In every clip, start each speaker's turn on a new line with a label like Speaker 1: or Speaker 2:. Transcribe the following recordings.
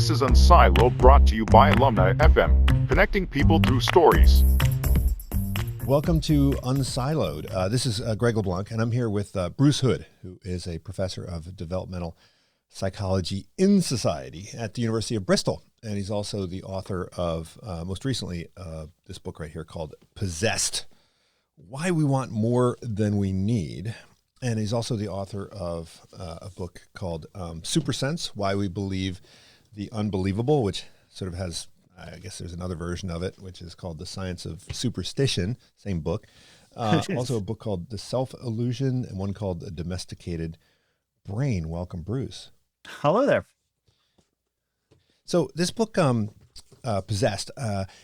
Speaker 1: This is Unsiloed, brought to you by Alumni FM, connecting people through stories.
Speaker 2: Welcome to Unsiloed. This is Greg LeBlanc, and I'm here with Bruce Hood, who is a professor of developmental psychology in society at the University of Bristol. And he's also the author of, most recently, this book right here called Possessed, Why We Want More Than We Need. And he's also the author of a book called Super Sense, Why We Believe the Unbelievable, which sort of has, I guess there's another version of it, which is called The Science of Superstition, same book. Also a book called The Self-Illusion and one called A Domesticated Brain. Welcome, Bruce.
Speaker 3: Hello there.
Speaker 2: So this book, Possessed,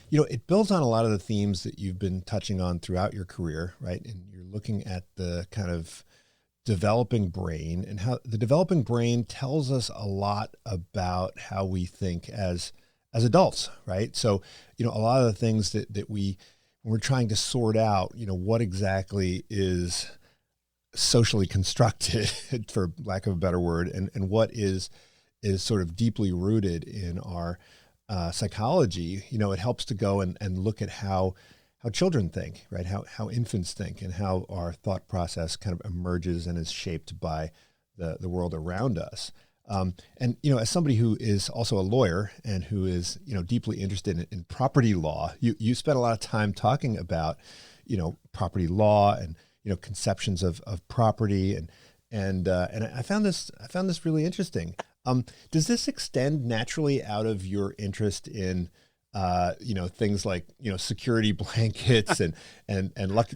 Speaker 2: it builds on a lot of the themes that you've been touching on throughout your career, right? And you're looking at the kind of developing brain and how the developing brain tells us a lot about how we think as adults, right? So, a lot of the things that when we're trying to sort out, what exactly is socially constructed, for lack of a better word, and what is sort of deeply rooted in our psychology, it helps to go and look at how children think, right? How infants think and how our thought process kind of emerges and is shaped by the world around us. And as somebody who is also a lawyer and who is, deeply interested in property law, you spent a lot of time talking about, property law and, conceptions of property and I found this really interesting. Does this extend naturally out of your interest in, things like, security blankets and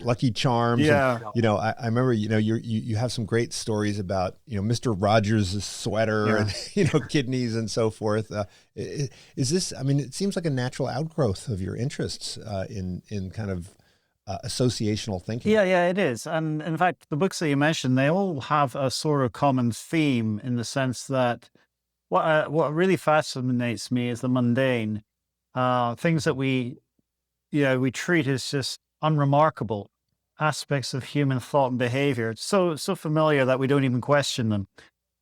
Speaker 2: Lucky Charms?
Speaker 3: Yeah.
Speaker 2: And, I remember, you have some great stories about, Mr. Rogers' sweater and, kidneys and so forth. Is this, it seems like a natural outgrowth of your interests in kind of associational thinking.
Speaker 3: Yeah, it is. And in fact, the books that you mentioned, they all have a sort of common theme in the sense that what really fascinates me is the mundane, things that we treat as just unremarkable aspects of human thought and behavior. It's so familiar that we don't even question them.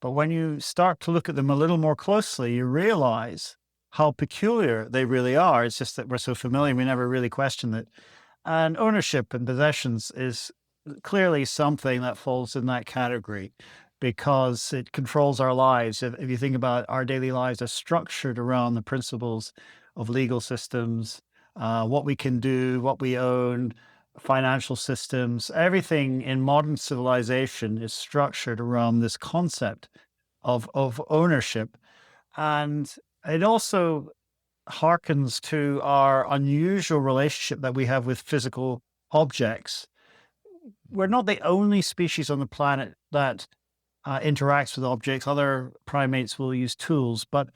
Speaker 3: But when you start to look at them a little more closely, you realize how peculiar they really are. It's just that we're so familiar, we never really question it. And ownership and possessions is clearly something that falls in that category because it controls our lives. If you think about it, our daily lives are structured around the principles of legal systems, what we can do, what we own, financial systems. Everything in modern civilization is structured around this concept of ownership. And it also harkens to our unusual relationship that we have with physical objects. We're not the only species on the planet that interacts with objects. Other primates will use tools, but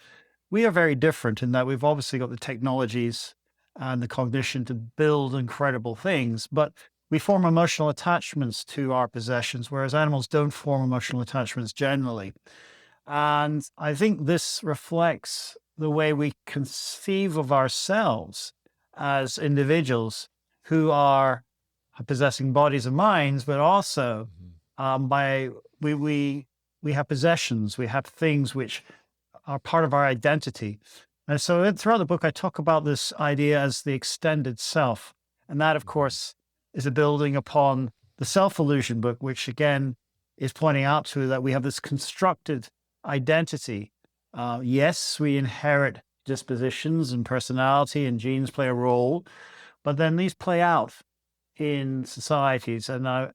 Speaker 3: we are very different in that we've obviously got the technologies and the cognition to build incredible things, but we form emotional attachments to our possessions, whereas animals don't form emotional attachments generally. And I think this reflects the way we conceive of ourselves as individuals who are possessing bodies and minds, but also we have possessions, we have things which are part of our identity. And so throughout the book, I talk about this idea as the extended self. And that, of course, is a building upon the Self-Illusion book, which again is pointing out to that we have this constructed identity. Yes, we inherit dispositions and personality and genes play a role, but then these play out in societies. And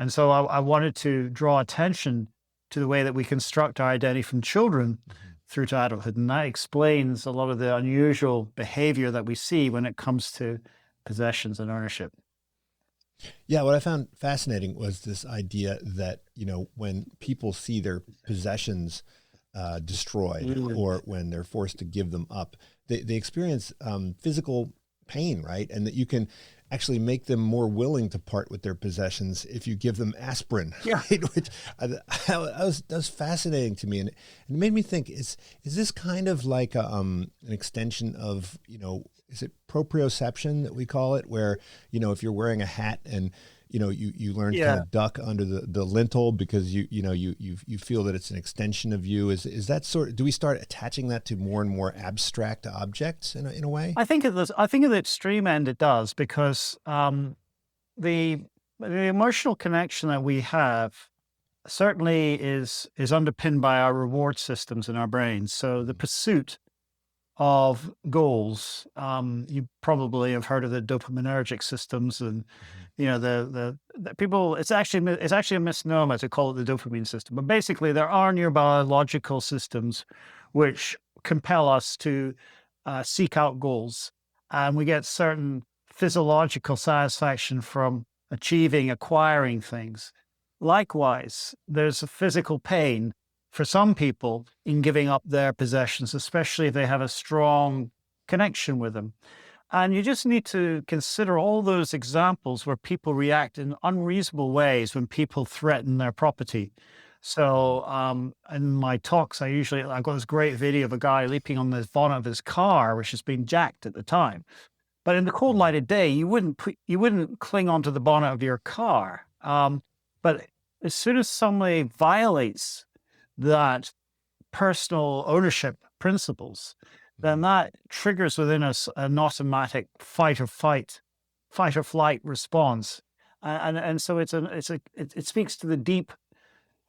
Speaker 3: so I wanted to draw attention to the way that we construct our identity from children through to adulthood. And that explains a lot of the unusual behavior that we see when it comes to possessions and ownership.
Speaker 2: Yeah, what I found fascinating was this idea that, when people see their possessions destroyed or when they're forced to give them up, they experience physical pain, right? And that you can actually make them more willing to part with their possessions if you give them aspirin, right? Which that was fascinating to me, and it made me think: is this kind of like an extension of is it proprioception that we call it, where if you're wearing a hat and you learn to kind
Speaker 3: Yeah.
Speaker 2: of duck under the lintel because you feel that it's an extension of you. Is that do we start attaching that to more and more abstract objects in a way?
Speaker 3: I think at the extreme end it does, because the emotional connection that we have certainly is underpinned by our reward systems in our brains. So the pursuit of goals, you probably have heard of the dopaminergic systems, and the people. It's actually a misnomer to call it the dopamine system, but basically there are neurobiological systems which compel us to seek out goals, and we get certain physiological satisfaction from acquiring things. Likewise, there's a physical pain for some people in giving up their possessions, especially if they have a strong connection with them. And you just need to consider all those examples where people react in unreasonable ways when people threaten their property. So in my talks, I've got this great video of a guy leaping on the bonnet of his car, which has been jacked at the time. But in the cold light of day, you wouldn't cling onto the bonnet of your car. But as soon as somebody violates that personal ownership principles, then that triggers within us an automatic fight or flight response, and so it speaks to the deep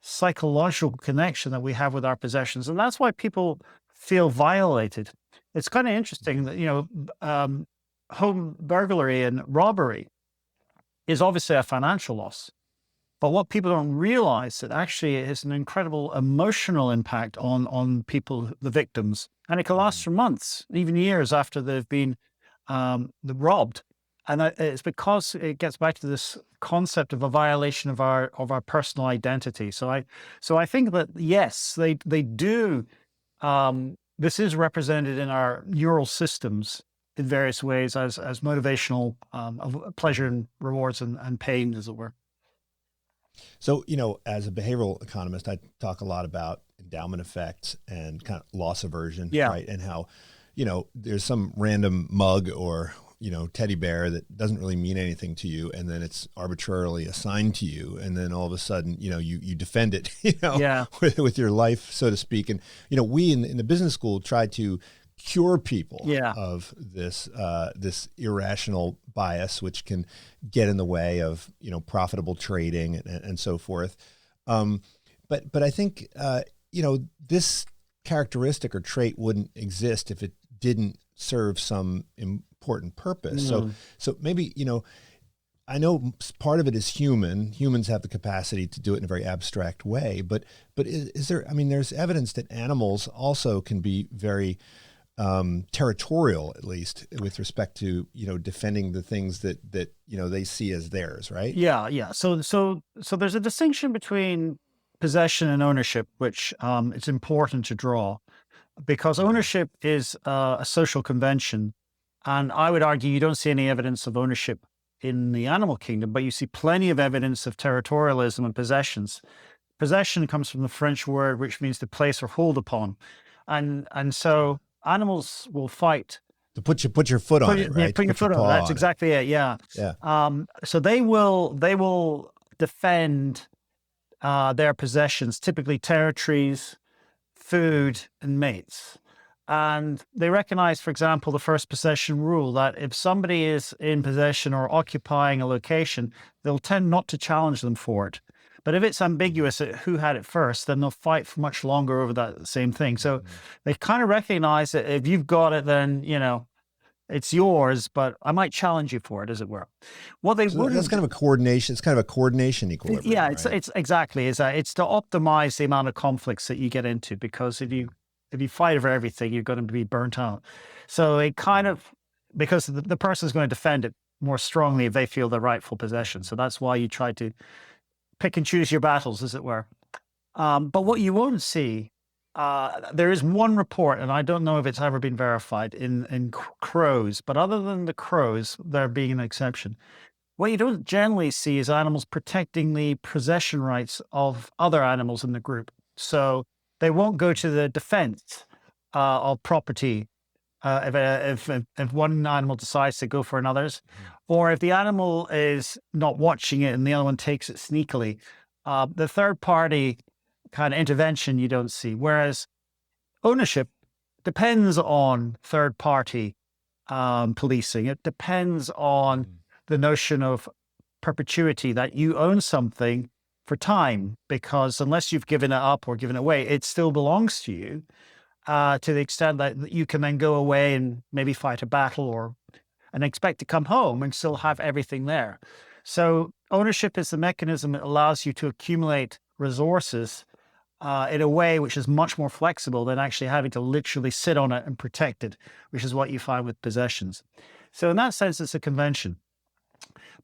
Speaker 3: psychological connection that we have with our possessions, and that's why people feel violated. It's kind of interesting that home burglary and robbery is obviously a financial loss. But what people don't realize that actually it has an incredible emotional impact on people, the victims, and it can last for months, even years after they've been robbed. And it's because it gets back to this concept of a violation of our personal identity. So I think that yes, they do. This is represented in our neural systems in various ways as motivational of pleasure and rewards and pain, as it were.
Speaker 2: So, as a behavioral economist, I talk a lot about endowment effects and kind of loss aversion, right? And how, there's some random mug or, teddy bear that doesn't really mean anything to you, and then it's arbitrarily assigned to you, and then all of a sudden, you defend it, with your life, so to speak. And, we in the business school try to cure people of this irrational bias, which can get in the way of profitable trading and so forth. But I think this characteristic or trait wouldn't exist if it didn't serve some important purpose. So maybe I know part of it is human. Humans have the capacity to do it in a very abstract way. But is there? I mean, there's evidence that animals also can be very territorial, at least with respect to defending the things that they see as theirs, right?
Speaker 3: Yeah. So there's a distinction between possession and ownership, which it's important to draw, because ownership is a social convention, and I would argue you don't see any evidence of ownership in the animal kingdom, but you see plenty of evidence of territorialism and possessions. Possession comes from the French word which means to place or hold upon, and so animals will fight
Speaker 2: to put your foot on it, right?
Speaker 3: Put your foot on it. That's exactly it. Yeah. So they will defend their possessions, typically territories, food, and mates. And they recognize, for example, the first possession rule, that if somebody is in possession or occupying a location, they'll tend not to challenge them for it. But if it's ambiguous who had it first, then they'll fight for much longer over that same thing. So they kind of recognize that if you've got it, then, it's yours, but I might challenge you for it, as it were. That's
Speaker 2: kind of a coordination. It's kind of a coordination equilibrium.
Speaker 3: Yeah,
Speaker 2: right?
Speaker 3: it's exactly. It's to optimize the amount of conflicts that you get into, because if you fight over everything, you're going to be burnt out. So it kind of, because the person is going to defend it more strongly if they feel the rightful possession. So that's why you try to pick and choose your battles, as it were. But what you won't see, there is one report, and I don't know if it's ever been verified, in crows, but other than the crows, there being an exception, what you don't generally see is animals protecting the possession rights of other animals in the group. So they won't go to the defense of property if one animal decides to go for another's, or if the animal is not watching it and the other one takes it sneakily, the third party kind of intervention you don't see. Whereas ownership depends on third party policing. It depends on the notion of perpetuity, that you own something for time, because unless you've given it up or given it away, it still belongs to you, to the extent that you can then go away and maybe fight a battle and expect to come home and still have everything there. So ownership is the mechanism that allows you to accumulate resources in a way which is much more flexible than actually having to literally sit on it and protect it, which is what you find with possessions. So in that sense, it's a convention.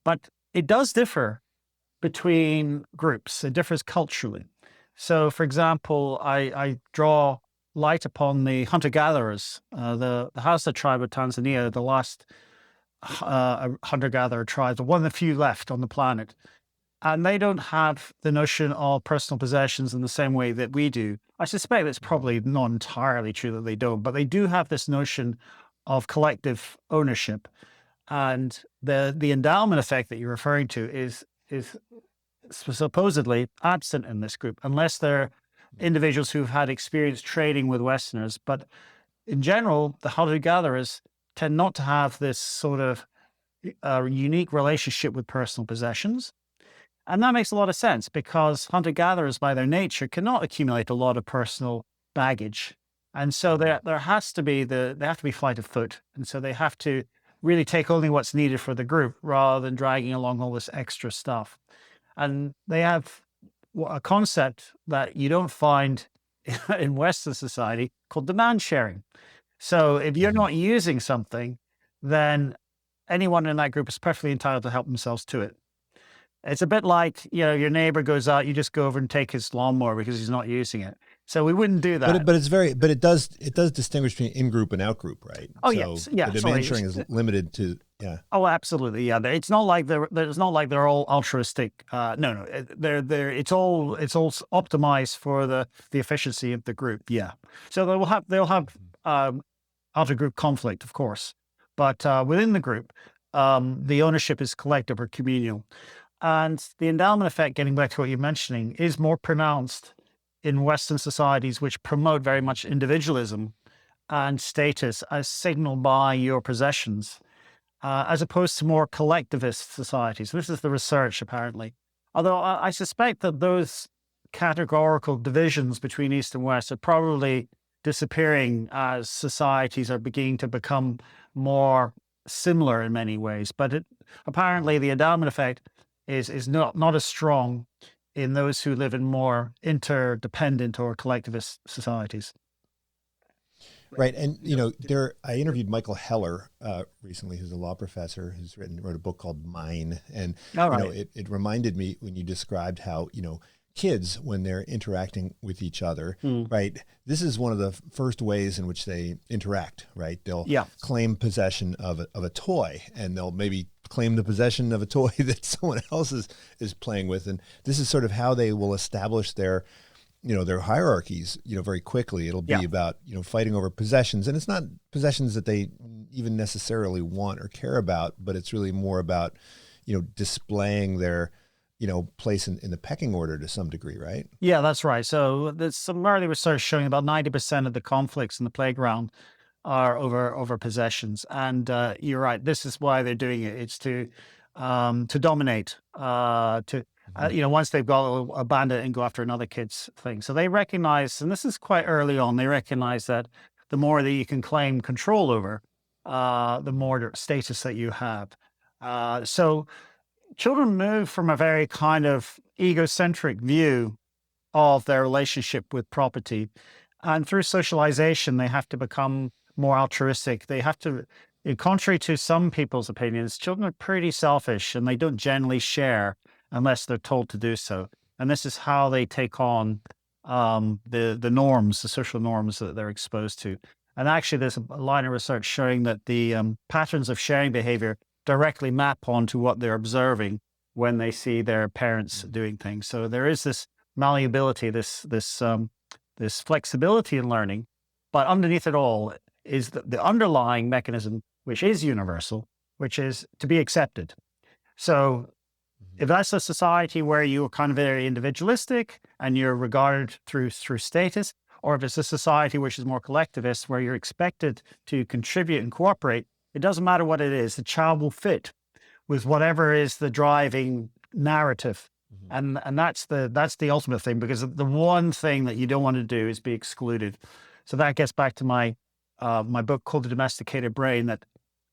Speaker 3: But it does differ between groups. It differs culturally. So, for example, I draw light upon the hunter-gatherers, the Hausa tribe of Tanzania, the last hunter-gatherer tribe, one of the few left on the planet. And they don't have the notion of personal possessions in the same way that we do. I suspect it's probably not entirely true that they don't, but they do have this notion of collective ownership. And the endowment effect that you're referring to is supposedly absent in this group, unless they're individuals who've had experience trading with Westerners. But in general, the hunter-gatherers tend not to have this sort of unique relationship with personal possessions. And that makes a lot of sense, because hunter-gatherers by their nature cannot accumulate a lot of personal baggage. And so there has to be they have to be flight of foot. And so they have to really take only what's needed for the group rather than dragging along all this extra stuff. And they have a concept that you don't find in Western society called demand sharing. So if you're not using something, then anyone in that group is perfectly entitled to help themselves to it. It's a bit like, your neighbor goes out, you just go over and take his lawnmower because he's not using it. So we wouldn't do that.
Speaker 2: But it does distinguish between in-group and out-group, right?
Speaker 3: Oh,
Speaker 2: so
Speaker 3: yes. Yeah.
Speaker 2: The demand sharing is limited to, yeah.
Speaker 3: Oh, absolutely. Yeah. It's not like they're all altruistic. No. It's all optimized for the efficiency of the group. Yeah. So they'll have outer-group conflict, of course, but within the group, the ownership is collective or communal. And the endowment effect, getting back to what you're mentioning, is more pronounced in Western societies, which promote very much individualism and status as signaled by your possessions, as opposed to more collectivist societies. This is the research, apparently. Although I suspect that those categorical divisions between East and West are probably disappearing as societies are beginning to become more similar in many ways. But apparently the endowment effect is not as strong in those who live in more interdependent or collectivist societies.
Speaker 2: Right. And, I interviewed Michael Heller recently, who's a law professor who's wrote a book called Mine. And, it reminded me when you described how, kids, when they're interacting with each other, right, this is one of the first ways in which they interact, right? They'll claim possession of a toy, and they'll maybe claim the possession of a toy that someone else is playing with. And this is sort of how they will establish their hierarchies, very quickly. It'll be about, fighting over possessions. And it's not possessions that they even necessarily want or care about, but it's really more about, displaying their, place in the pecking order to some degree, right? Yeah,
Speaker 3: that's right. So there's some early research showing about 90% of the conflicts in the playground are over possessions. And you're right. This is why they're doing it. It's to dominate, once they've got a bandit and go after another kid's thing. So they recognize, and this is quite early on, they recognize that the more that you can claim control over, the more status that you have. So children move from a very kind of egocentric view of their relationship with property. And through socialization, they have to become more altruistic. They have to, contrary to some people's opinions, children are pretty selfish and they don't generally share unless they're told to do so. And this is how they take on the norms, the social norms that they're exposed to. And actually, there's a line of research showing that the patterns of sharing behavior directly map onto what they're observing when they see their parents doing things. So there is this malleability, this flexibility in learning, but underneath it all is the underlying mechanism, which is universal, which is to be accepted. So if that's a society where you're kind of very individualistic and you're regarded through status, or if it's a society which is more collectivist, where you're expected to contribute and cooperate, it doesn't matter what it is, the child will fit with whatever is the driving narrative. And that's the ultimate thing, because the one thing that you don't want to do is be excluded. So that gets back to my book called The Domesticated Brain, that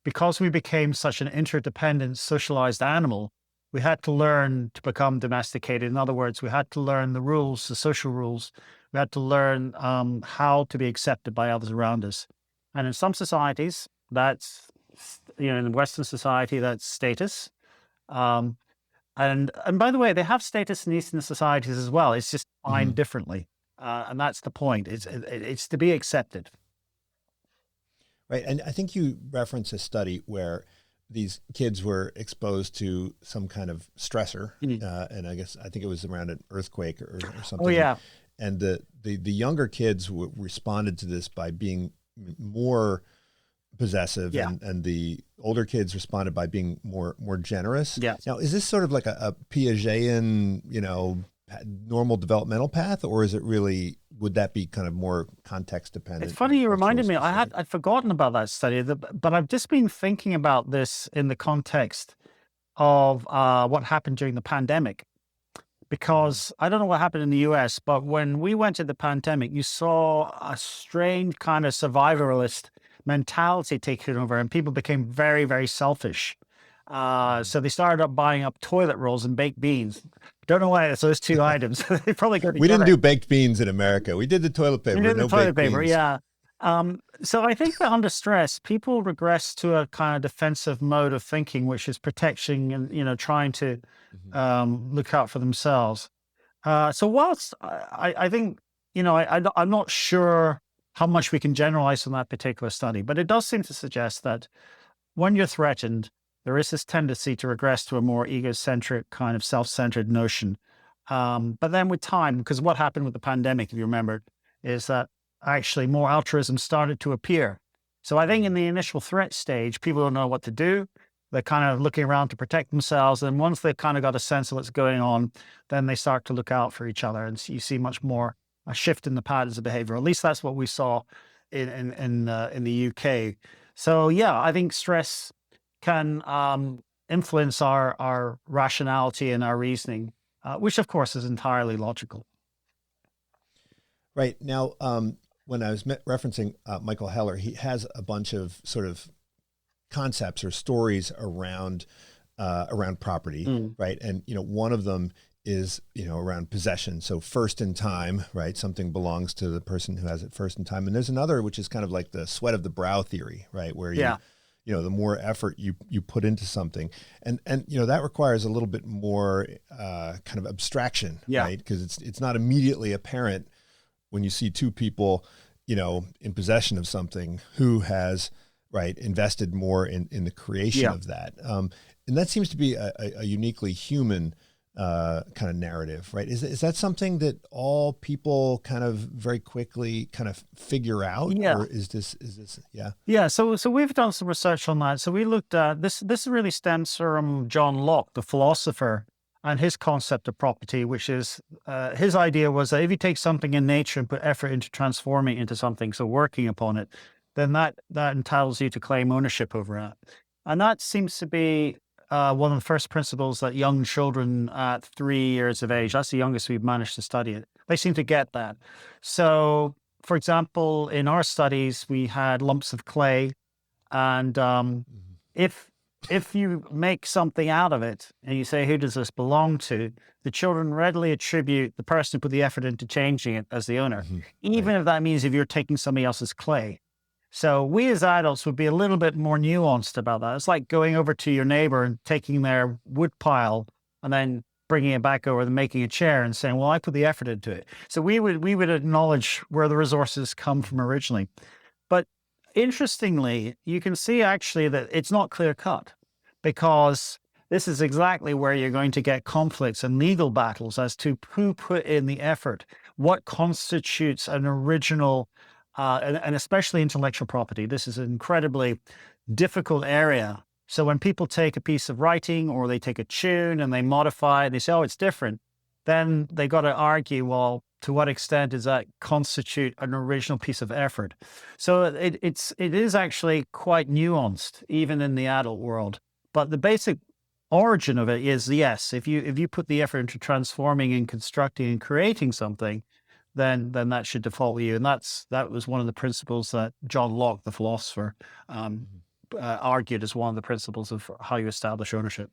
Speaker 3: because we became such an interdependent socialized animal, we had to learn to become domesticated. In other words, we had to learn the rules, the social rules. We had to learn how to be accepted by others around us. And in some societies, that's, in Western society, that's status. And by the way, they have status in Eastern societies as well. It's just defined differently. And that's the point. It's to be accepted.
Speaker 2: Right. And I think you reference a study where these kids were exposed to some kind of stressor. And I think it was around an earthquake or something.
Speaker 3: Oh, yeah.
Speaker 2: And the younger kids responded to this by being more possessive, and the older kids responded by being more generous.
Speaker 3: Yeah.
Speaker 2: Now, is this sort of like a Piagetian, normal developmental path, or is it really, would that be kind of more context dependent?
Speaker 3: It's funny you reminded me. I'd forgotten about that study, but I've just been thinking about this in the context of what happened during the pandemic. Because I don't know what happened in the US, but when we went to the pandemic, you saw a strange kind of survivalist mentality taking over, and people became very, very selfish. So they started buying up toilet rolls and baked beans. Don't know why it's those two items. They probably go together.
Speaker 2: We didn't do baked beans in America. We did the toilet paper.
Speaker 3: We did the toilet paper,
Speaker 2: beans.
Speaker 3: yeah. So I think that under stress, people regress to a kind of defensive mode of thinking, which is protection and, trying to look out for themselves. So whilst I think, I'm not sure how much we can generalize from that particular study, but it does seem to suggest that when you're threatened, there is this tendency to regress to a more egocentric kind of self-centered notion. But then with time, because what happened with the pandemic, if you remember, is that actually more altruism started to appear. So I think in the initial threat stage, people don't know what to do. They're kind of looking around to protect themselves. And once they've kind of got a sense of what's going on, then they start to look out for each other. And so you see much more a shift in the patterns of behavior. At least that's what we saw in the UK. So yeah, I think stress can influence our rationality and our reasoning, which of course is entirely logical.
Speaker 2: Right. Now, when I was referencing Michael Heller, he has a bunch of sort of concepts or stories around property, right? And, one of them is, around possession. So first in time, right? Something belongs to the person who has it first in time. And there's another, which is kind of like the sweat of the brow theory, right? Where the more effort you put into something, and that requires a little bit more kind of abstraction, right? Because it's not immediately apparent when you see two people, in possession of something who has invested more in the creation of that, and that seems to be a uniquely human kind of narrative, right? Is that something that all people kind of very quickly kind of figure out? Or is this? Yeah.
Speaker 3: So we've done some research on that. So we looked at this. This really stems from John Locke, the philosopher, and his concept of property, which is his idea was that if you take something in nature and put effort into transforming it into something, so working upon it, then that entitles you to claim ownership over it. And that seems to be one of the first principles that young children at 3 years of age, that's the youngest we've managed to study it, they seem to get that. So, for example, in our studies, we had lumps of clay, and if you make something out of it and you say, who does this belong to? The children readily attribute the person who put the effort into changing it as the owner, even if that means if you're taking somebody else's clay. So we as adults would be a little bit more nuanced about that. It's like going over to your neighbor and taking their wood pile and then bringing it back over and making a chair and saying, well, I put the effort into it. So we would acknowledge where the resources come from originally. But interestingly, you can see actually that it's not clear cut, because this is exactly where you're going to get conflicts and legal battles as to who put in the effort, what constitutes an original and especially intellectual property. This is an incredibly difficult area. So when people take a piece of writing or they take a tune and they modify it, they say, oh, it's different. Then they got to argue, well, to what extent does that constitute an original piece of effort? So it is actually quite nuanced, even in the adult world. But the basic origin of it is, yes, if you put the effort into transforming and constructing and creating something, then that should default you. And that was one of the principles that John Locke, the philosopher, argued as one of the principles of how you establish ownership.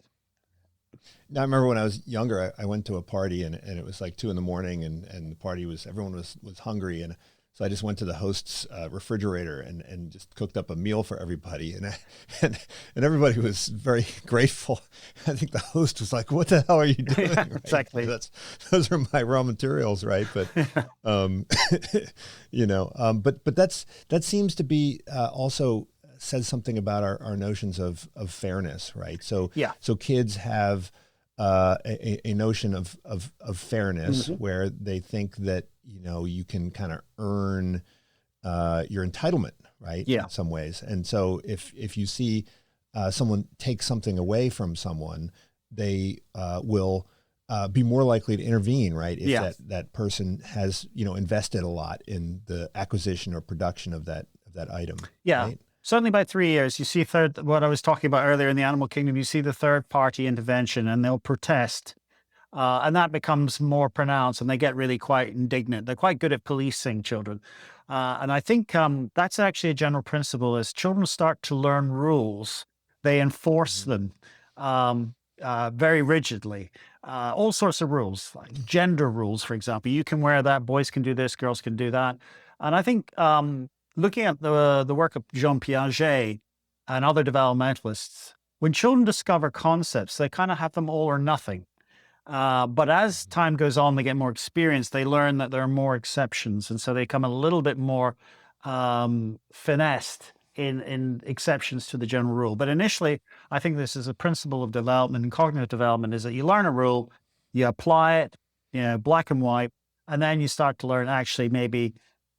Speaker 2: Now, I remember when I was younger, I went to a party and it was like 2 a.m. and the party everyone was hungry. And so I just went to the host's refrigerator and just cooked up a meal for everybody. And everybody was very grateful. I think the host was like, what the hell are you doing?
Speaker 3: Yeah,
Speaker 2: right?
Speaker 3: exactly.
Speaker 2: Those are my raw materials, right? But, but that seems to be also says something about our notions of fairness, right? So,
Speaker 3: yeah.
Speaker 2: So kids have a notion of fairness where they think that, you can kind of earn your entitlement, right?
Speaker 3: Yeah.
Speaker 2: In some ways. And so if you see someone take something away from someone, they will be more likely to intervene, right? If that person has, invested a lot in the acquisition or production of that item.
Speaker 3: Yeah.
Speaker 2: Right?
Speaker 3: Certainly by 3 years, you see what I was talking about earlier in the animal kingdom, you see the third party intervention and they'll protest. And that becomes more pronounced and they get really quite indignant. They're quite good at policing children. And I think that's actually a general principle. As children start to learn rules, they enforce them very rigidly. All sorts of rules, like gender rules, for example. You can wear that, boys can do this, girls can do that. And I think looking at the work of Jean Piaget and other developmentalists, when children discover concepts, they kind of have them all or nothing. But as time goes on, they get more experience. They learn that there are more exceptions. And so they become a little bit more finessed in exceptions to the general rule. But initially, I think this is a principle of development and cognitive development is that you learn a rule, you apply it, black and white, and then you start to learn actually maybe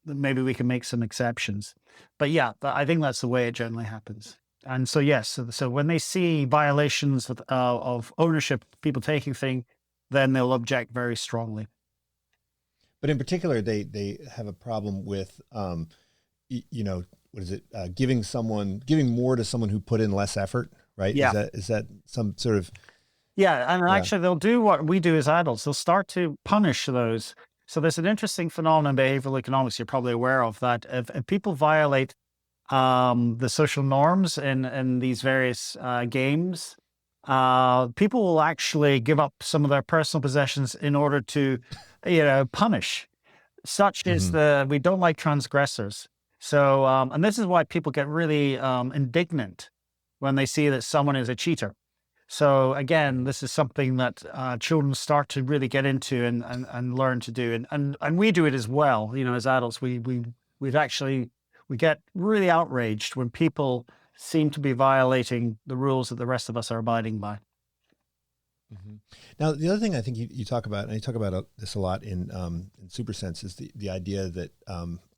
Speaker 3: we can make some exceptions. But yeah, I think that's the way it generally happens. And so, yes, so when they see violations of ownership, people taking things, then they'll object very strongly.
Speaker 2: But in particular, they have a problem with, what is it? Giving more to someone who put in less effort, right?
Speaker 3: Yeah.
Speaker 2: Is that some sort of?
Speaker 3: Yeah, and actually they'll do what we do as adults. They'll start to punish those. So there's an interesting phenomenon in behavioral economics you're probably aware of, that if people violate the social norms in these various games, people will actually give up some of their personal possessions in order to, punish. Such is we don't like transgressors. So, and this is why people get really indignant when they see that someone is a cheater. So again, this is something that children start to really get into and learn to do, and we do it as well. As adults, we get really outraged when people seem to be violating the rules that the rest of us are abiding by.
Speaker 2: Now, the other thing I think you talk about, and you talk about this a lot in Supersense, is the idea that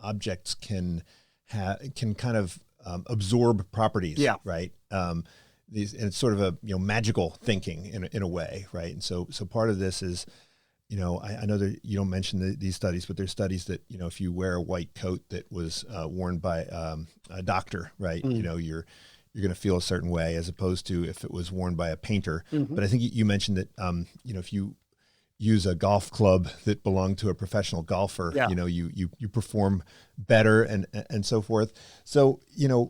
Speaker 2: objects can kind of absorb properties, right? And it's sort of a magical thinking in a way, right? And so part of this is, I know that you don't mention these studies, but there's studies that if you wear a white coat that was worn by a doctor, right, you're going to feel a certain way as opposed to if it was worn by a painter. But I think you mentioned that if you use a golf club that belonged to a professional golfer, you perform better and so forth. So,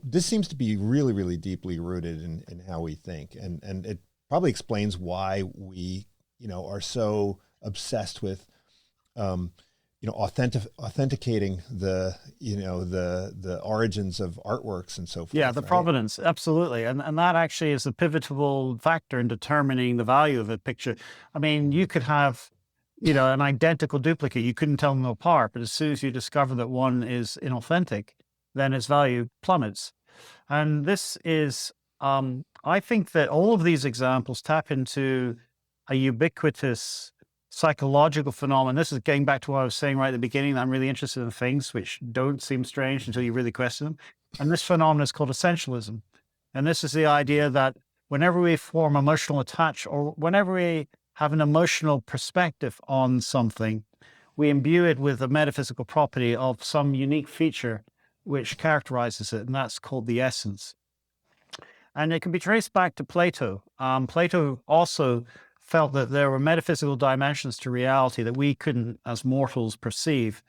Speaker 2: this seems to be really, really deeply rooted in how we think. And it probably explains why we, are so obsessed with, authenticating the origins of artworks and so forth.
Speaker 3: Yeah, the provenance, absolutely. And that actually is a pivotal factor in determining the value of a picture. I mean, you could have, an identical duplicate. You couldn't tell them apart, but as soon as you discover that one is inauthentic, then its value plummets. And this is, I think that all of these examples tap into a ubiquitous psychological phenomenon. This is getting back to what I was saying right at the beginning, that I'm really interested in things which don't seem strange until you really question them. And this phenomenon is called essentialism. And this is the idea that whenever we form emotional attachment, or whenever we have an emotional perspective on something, we imbue it with a metaphysical property of some unique feature which characterizes it, and that's called the essence. And it can be traced back to Plato. Plato also felt that there were metaphysical dimensions to reality that we couldn't, as mortals, perceive.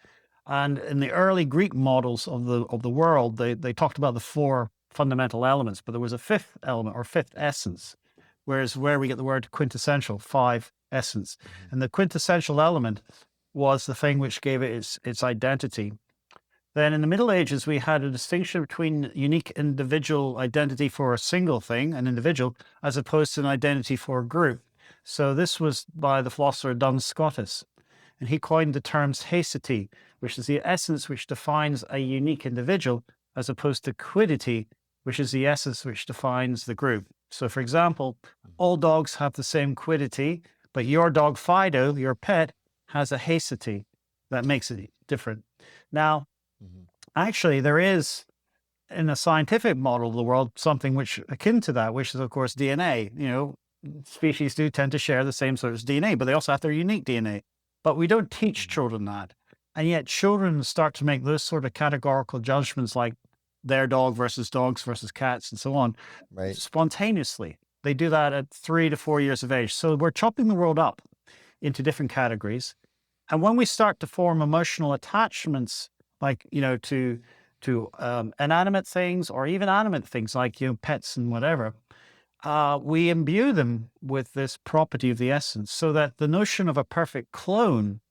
Speaker 3: And in the early Greek models of the world, they talked about the four fundamental elements, but there was a fifth element or fifth essence, whereas where we get the word quintessential, five essence. And the quintessential element was the thing which gave it its identity. Then in the Middle Ages, we had a distinction between unique individual identity for a single thing, an individual, as opposed to an identity for a group. So this was by the philosopher Duns Scotus, and he coined the terms haesity, which is the essence which defines a unique individual, as opposed to quiddity, which is the essence which defines the group. So for example, all dogs have the same quiddity, but your dog Fido, your pet, has a haesity that makes it different. Now, actually, there is, in a scientific model of the world, something which akin to that, which is, of course, DNA. You know, species do tend to share the same sort of DNA, but they also have their unique DNA. But we don't teach children that. And yet children start to make those sort of categorical judgments like their dog versus dogs versus cats and so on,
Speaker 2: Right.
Speaker 3: spontaneously. They do that at 3 to 4 years of age. So we're chopping the world up into different categories. And when we start to form emotional attachments, like, you know, to inanimate things or even animate things like, you know, pets and whatever, we imbue them with this property of the essence, so that the notion of a perfect clone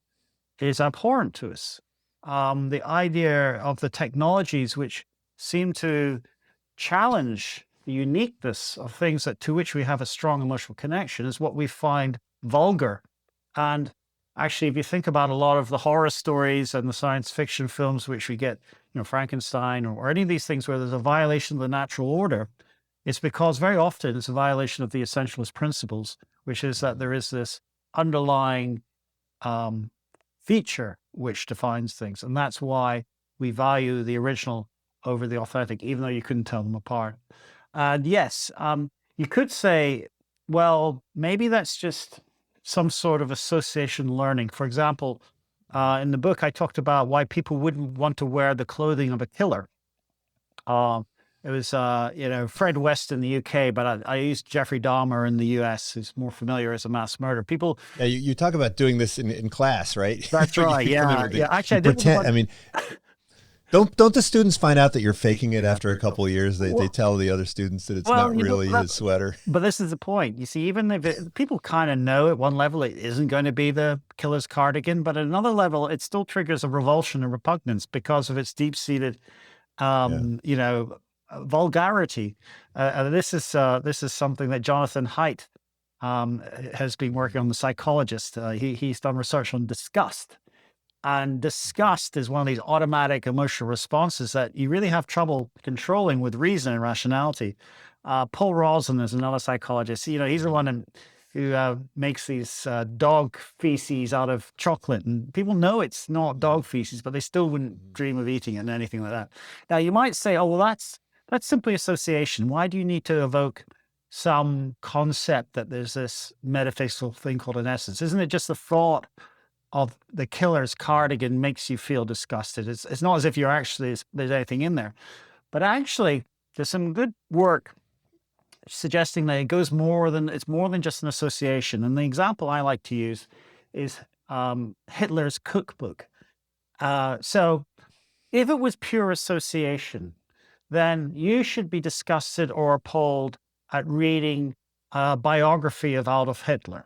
Speaker 3: is abhorrent to us. The idea of the technologies which seem to challenge the uniqueness of things to which we have a strong emotional connection is what we find vulgar. And actually, if you think about a lot of the horror stories and the science fiction films which we get, you know, Frankenstein or any of these things where there's a violation of the natural order, it's because very often it's a violation of the essentialist principles, which is that there is this underlying feature which defines things. And that's why we value the original over the authentic, even though you couldn't tell them apart. And yes, you could say, well, maybe that's just some sort of association learning. For example, in the book, I talked about why people wouldn't want to wear the clothing of a killer. It was, you know, Fred West in the UK, but I used Jeffrey Dahmer in the US, who's more familiar as a mass murderer. People.
Speaker 2: Yeah, you talk about doing this in class, right?
Speaker 3: That's right. Yeah. Actually, I did
Speaker 2: pretend. I mean, don't the students find out that you're faking it after a couple of years? They tell the other students that it's not really his sweater.
Speaker 3: But this is the point. You see, even if people kind of know at one level it isn't going to be the killer's cardigan, but at another level, it still triggers a revulsion and repugnance because of its deep-seated, you know, vulgarity. This is something that Jonathan Haidt has been working on, the psychologist. He's done research on disgust. And disgust is one of these automatic emotional responses that you really have trouble controlling with reason and rationality. Paul Rosen is another psychologist. You know, he's the one who makes these dog feces out of chocolate. And people know it's not dog feces, but they still wouldn't dream of eating it and anything like that. Now, you might say, oh, well, that's simply association. Why do you need to evoke some concept that there's this metaphysical thing called an essence? Isn't it just the thought of the killer's cardigan makes you feel disgusted? It's not as if there's anything in there. But actually, there's some good work suggesting that it's more than just an association. And the example I like to use is Hitler's cookbook. So if it was pure association, then you should be disgusted or appalled at reading a biography of Adolf Hitler,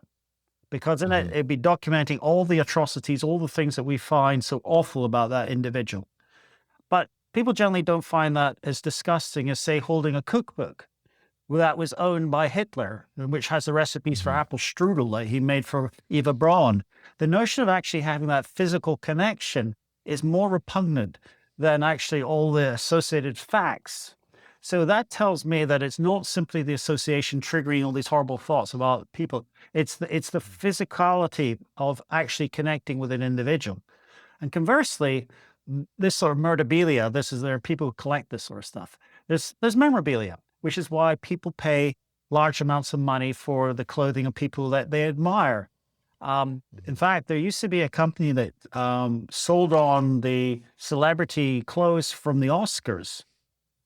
Speaker 3: because in it, it'd be documenting all the atrocities, all the things that we find so awful about that individual. But people generally don't find that as disgusting as, say, holding a cookbook that was owned by Hitler, which has the recipes for apple strudel that he made for Eva Braun. The notion of actually having that physical connection is more repugnant than actually all the associated facts. So that tells me that it's not simply the association triggering all these horrible thoughts about people. It's the physicality of actually connecting with an individual. And conversely, this sort of murderabilia, there are people who collect this sort of stuff. There's memorabilia, which is why people pay large amounts of money for the clothing of people that they admire. In fact, there used to be a company that sold on the celebrity clothes from the Oscars.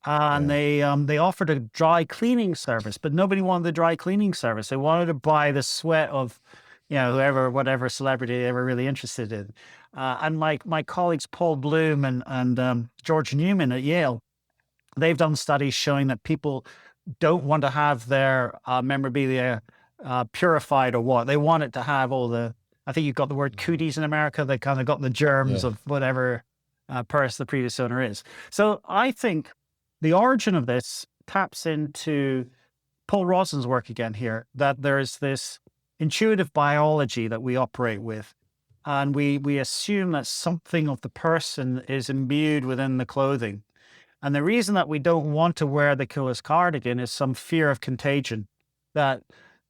Speaker 3: And they offered a dry cleaning service, but nobody wanted the dry cleaning service. They wanted to buy the sweat of, whatever celebrity they were really interested in. And my colleagues Paul Bloom and George Newman at Yale, they've done studies showing that people don't want to have their memorabilia purified or what. They want it to have all the, I think you've got the word cooties in America. They kind of got the germs of whatever purse the previous owner is. So I think the origin of this taps into Paul Rosin's work again here, that there's this intuitive biology that we operate with. And we assume that something of the person is imbued within the clothing. And the reason that we don't want to wear the killer's cardigan is some fear of contagion, that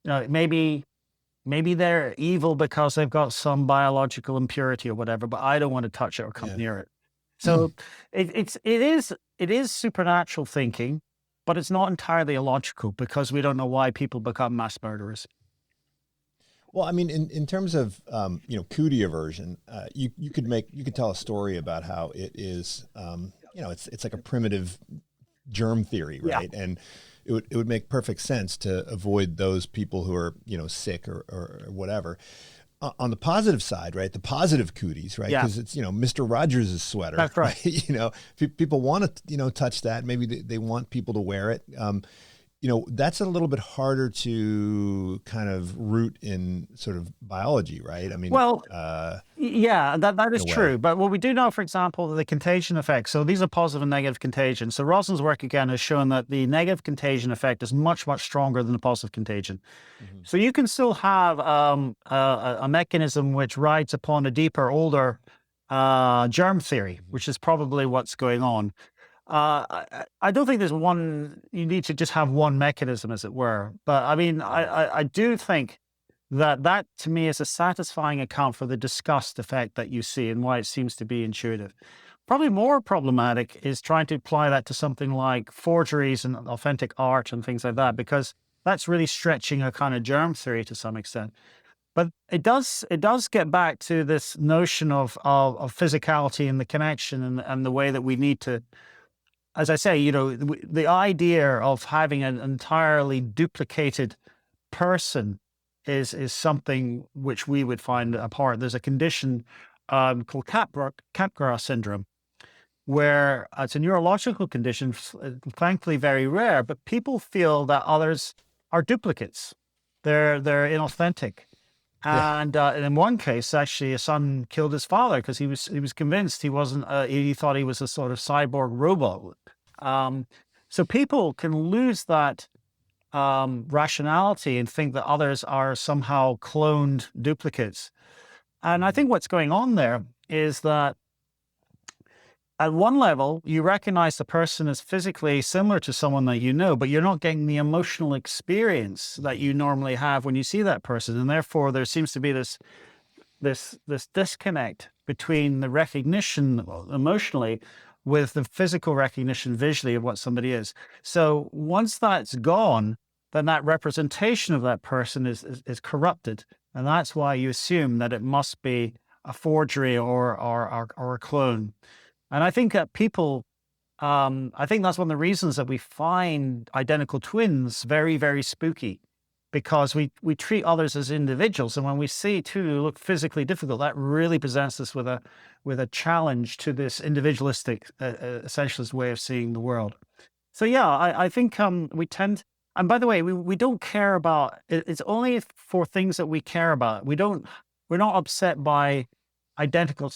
Speaker 3: maybe they're evil because they've got some biological impurity or whatever, but I don't want to touch it or come near it. So it is supernatural thinking, but it's not entirely illogical because we don't know why people become mass murderers.
Speaker 2: Well, I mean, in terms of cootie aversion, you could tell a story about how it is, it's like a primitive germ theory, right? Yeah. And it would make perfect sense to avoid those people who are sick or whatever. On the positive side, right? The positive cooties, right? Because it's Mr. Rogers' sweater.
Speaker 3: That's right.
Speaker 2: People want to touch that. Maybe they want people to wear it. That's a little bit harder to kind of root in sort of biology, right? I mean,
Speaker 3: that is true. But what we do know, for example, the contagion effect. So these are positive and negative contagion. So Rosin's work again has shown that the negative contagion effect is much, much stronger than the positive contagion. Mm-hmm. So you can still have a mechanism which rides upon a deeper, older germ theory, which is probably what's going on. I don't think there's you need to just have one mechanism, as it were. But I mean, I do think that to me is a satisfying account for the disgust effect that you see and why it seems to be intuitive. Probably more problematic is trying to apply that to something like forgeries and authentic art and things like that, because that's really stretching a kind of germ theory to some extent. But it does get back to this notion of physicality and the connection and the way that we need to, as I say, the idea of having an entirely duplicated person is something which we would find abhorrent. There's a condition called Capgras syndrome, where it's a neurological condition, thankfully very rare, but people feel that others are duplicates. They're inauthentic. And in one case, actually, a son killed his father because he was convinced he wasn't. He thought he was a sort of cyborg robot. So people can lose that rationality and think that others are somehow cloned duplicates. And I think what's going on there is that at one level, you recognize the person as physically similar to someone that you know, but you're not getting the emotional experience that you normally have when you see that person. And therefore, there seems to be this disconnect between the recognition emotionally with the physical recognition visually of what somebody is. So once that's gone, then that representation of that person is corrupted. And that's why you assume that it must be a forgery or a clone. And I think that people, I think that's one of the reasons that we find identical twins very, very spooky, because we treat others as individuals. And when we see two who look physically difficult, that really presents us with a challenge to this individualistic, essentialist way of seeing the world. So yeah, I think we tend, and by the way, we don't care about, it's only for things that we care about. We're not upset by identical,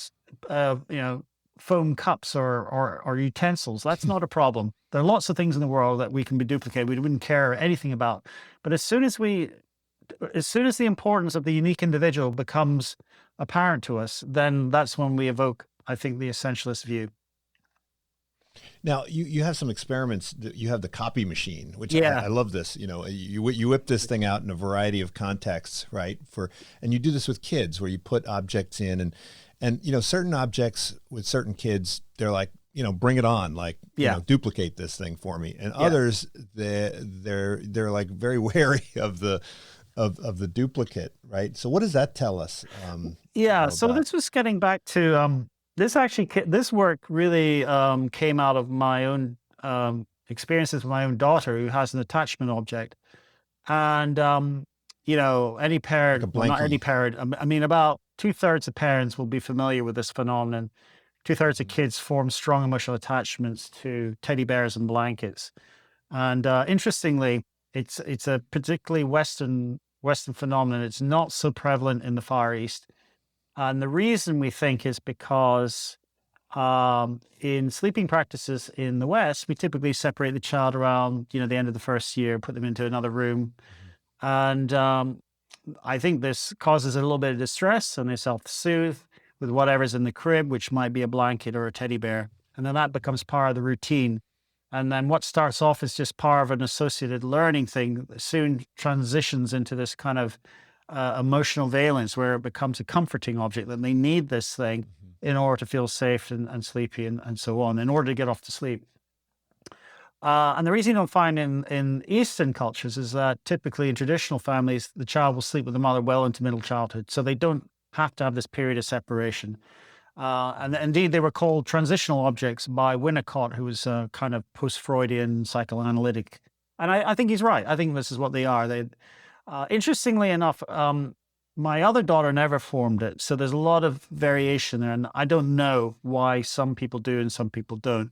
Speaker 3: foam cups or utensils. That's not a problem. There are lots of things in the world that we can be duplicated. We wouldn't care anything about. But as soon as the importance of the unique individual becomes apparent to us, then that's when we evoke, I think, the essentialist view.
Speaker 2: Now you have some experiments. You have the copy machine, which
Speaker 3: Yeah.
Speaker 2: I love this. You whip this thing out in a variety of contexts, right? And you do this with kids, where you put objects in, and certain objects with certain kids, they're like, bring it on, like, duplicate this thing for me. And others, they're like very wary of the duplicate, right? So what does that tell us?
Speaker 3: So this was getting back to this work really came out of my own experiences with my own daughter, who has an attachment object. And any parent,
Speaker 2: Like a
Speaker 3: well, not
Speaker 2: blankie.
Speaker 3: any parent, I mean, about 2/3 of parents will be familiar with this phenomenon. 2/3 of kids form strong emotional attachments to teddy bears and blankets. And interestingly, it's a particularly Western phenomenon. It's not so prevalent in the Far East. And the reason we think is because in sleeping practices in the West, we typically separate the child around, the end of the first year, put them into another room. And I think this causes a little bit of distress, and they self-soothe with whatever's in the crib, which might be a blanket or a teddy bear. And then that becomes part of the routine. And then what starts off as just part of an associated learning thing soon transitions into this kind of emotional valence, where it becomes a comforting object, that they need this thing in order to feel safe and sleepy and so on, in order to get off to sleep. And the reason you don't find in Eastern cultures is that typically in traditional families, the child will sleep with the mother well into middle childhood. So they don't have to have this period of separation. And indeed, they were called transitional objects by Winnicott, who was a kind of post-Freudian psychoanalytic. And I think he's right. I think this is what they are. Interestingly enough, my other daughter never formed it. So there's a lot of variation there. And I don't know why some people do and some people don't.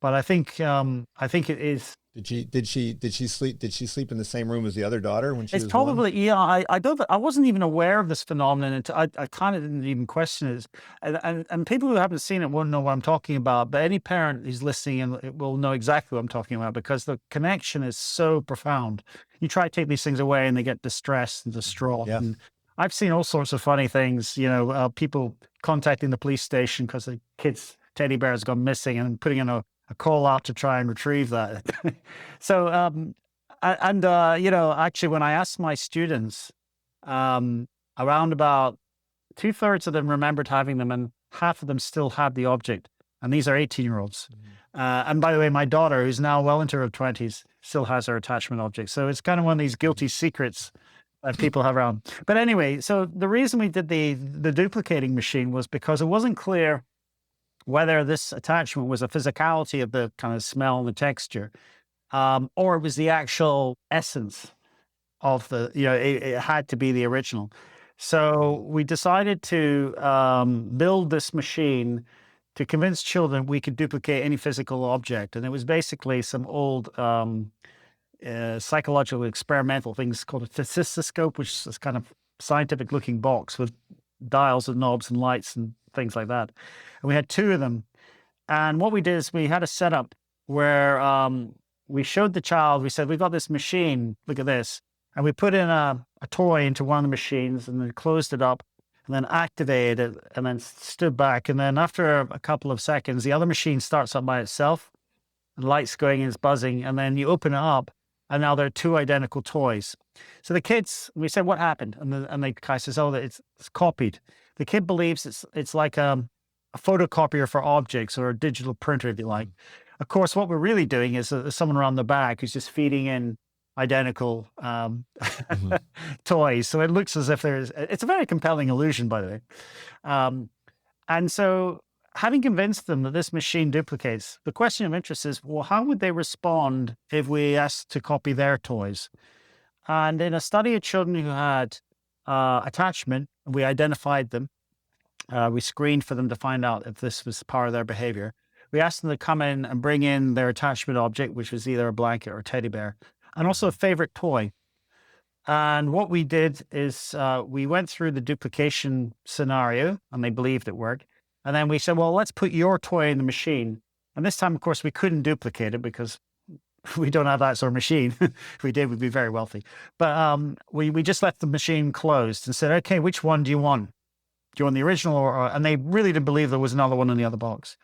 Speaker 3: But I think it is.
Speaker 2: Did she sleep in the same room as the other daughter when she was
Speaker 3: It's probably,
Speaker 2: one?
Speaker 3: I wasn't even aware of this phenomenon until I kind of didn't even question it. And people who haven't seen it won't know what I'm talking about, but any parent who's listening and will know exactly what I'm talking about, because the connection is so profound. You try to take these things away and they get distressed and distraught.
Speaker 2: Yeah.
Speaker 3: And I've seen all sorts of funny things, people contacting the police station because the kid's teddy bear has gone missing and putting in a call out to try and retrieve that. So, actually, when I asked my students, around about 2/3 of them remembered having them, and half of them still had the object. And these are 18-year-olds. And by the way, my daughter, who's now well into her 20s, still has her attachment object. So it's kind of one of these guilty secrets that people have around. But anyway, so the reason we did the duplicating machine was because it wasn't clear whether this attachment was a physicality of the kind of smell and the texture, or it was the actual essence of it had to be the original. So we decided to build this machine to convince children we could duplicate any physical object. And it was basically some old psychological experimental things called a cystoscope, which is this kind of scientific looking box with dials and knobs and lights and things like that. And we had 2 of them. And what we did is we had a setup where we showed the child, we said, we've got this machine, look at this. And we put in a toy into one of the machines and then closed it up and then activated it and then stood back. And then after a couple of seconds, the other machine starts up by itself and lights going and it's buzzing. And then you open it up and now there are 2 identical toys. So the kids, we said, what happened? And the guy says, oh, it's copied. The kid believes it's like a photocopier for objects, or a digital printer, if you like. Of course, what we're really doing is there's someone around the back who's just feeding in identical toys. So it looks as if it's a very compelling illusion, by the way. And so having convinced them that this machine duplicates, the question of interest is, well, how would they respond if we asked to copy their toys? And in a study of children who had attachment, we identified them. We screened for them to find out if this was part of their behavior. We asked them to come in and bring in their attachment object, which was either a blanket or a teddy bear, and also a favorite toy. And what we did is we went through the duplication scenario, and they believed it worked. And then we said, well, let's put your toy in the machine. And this time, of course, we couldn't duplicate it because we don't have that sort of machine. If we did, we'd be very wealthy. But we just left the machine closed and said, okay, which one do you want? Do you want the original? And they really didn't believe there was another one in the other box.